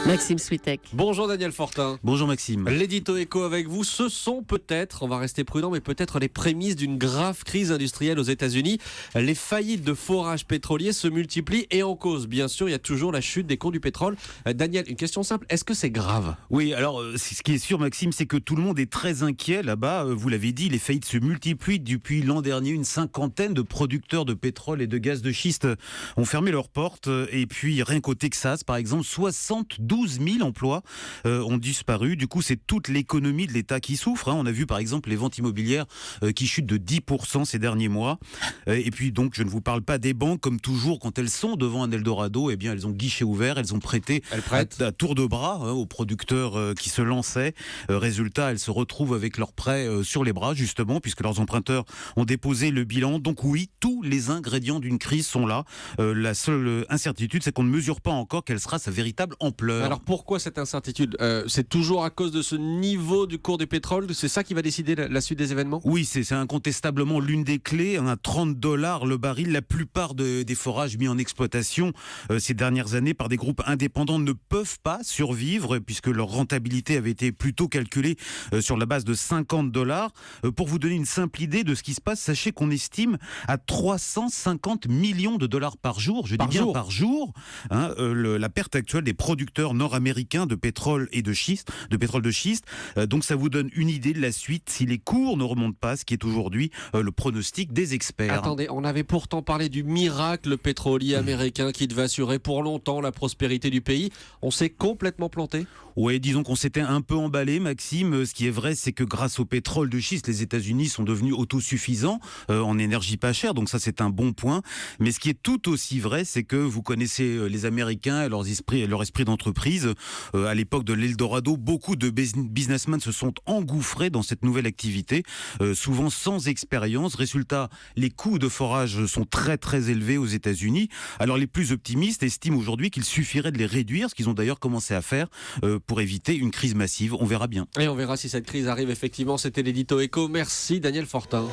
Maxime Switek. Bonjour Daniel Fortin. Bonjour Maxime. L'édito éco avec vous, ce sont peut-être, on va rester prudent, mais peut-être les prémices d'une grave crise industrielle aux États-Unis. Les faillites de forages pétroliers se multiplient et en cause, bien sûr, il y a toujours la chute des cours du pétrole. Daniel, une question simple, est-ce que c'est grave ? Oui, alors ce qui est sûr Maxime, c'est que tout le monde est très inquiet là-bas. Vous l'avez dit, les faillites se multiplient depuis l'an dernier. Une cinquantaine de producteurs de pétrole et de gaz de schiste ont fermé leurs portes. Et puis rien qu'au Texas, par exemple, 72 000 emplois ont disparu. Du coup, c'est toute l'économie de l'État qui souffre. On a vu par exemple les ventes immobilières qui chutent de 10% ces derniers mois. Et puis donc, je ne vous parle pas des banques. Comme toujours, quand elles sont devant un Eldorado, eh bien, elles ont guichet ouvert. Elles ont prêté à tour de bras aux producteurs qui se lançaient. Résultat, elles se retrouvent avec leurs prêts sur les bras, justement, puisque leurs emprunteurs ont déposé le bilan. Donc oui, tous les ingrédients d'une crise sont là. La seule incertitude, c'est qu'on ne mesure pas encore quelle sera sa véritable ampleur. Alors pourquoi cette incertitude ? C'est toujours à cause de ce niveau du cours du pétrole ? C'est ça qui va décider la suite des événements ? Oui, c'est incontestablement l'une des clés. À $30 le baril, la plupart des forages mis en exploitation ces dernières années par des groupes indépendants ne peuvent pas survivre puisque leur rentabilité avait été plutôt calculée sur la base de $50. Pour vous donner une simple idée de ce qui se passe, sachez qu'on estime à 350 millions de dollars par jour, je dis bien par jour, la perte actuelle des producteurs nord-américains de pétrole et de schiste, donc ça vous donne une idée de la suite si les cours ne remontent pas, ce qui est aujourd'hui le pronostic des experts. Attendez, on avait pourtant parlé du miracle pétrolier américain qui devait assurer pour longtemps la prospérité du pays. On s'est complètement planté ? Oui, disons qu'on s'était un peu emballé, Maxime. Ce qui est vrai, c'est que grâce au pétrole de schiste, les États-Unis sont devenus autosuffisants en énergie pas chère, donc ça c'est un bon point. Mais ce qui est tout aussi vrai, c'est que vous connaissez les Américains et leur esprit d'entreprise. À l'époque de l'Eldorado, beaucoup de businessmen se sont engouffrés dans cette nouvelle activité, souvent sans expérience. Résultat, les coûts de forage sont très très élevés aux États-Unis. Alors les plus optimistes estiment aujourd'hui qu'il suffirait de les réduire, ce qu'ils ont d'ailleurs commencé à faire pour éviter une crise massive. On verra bien. Et on verra si cette crise arrive effectivement. C'était l'édito éco. Merci Daniel Fortin.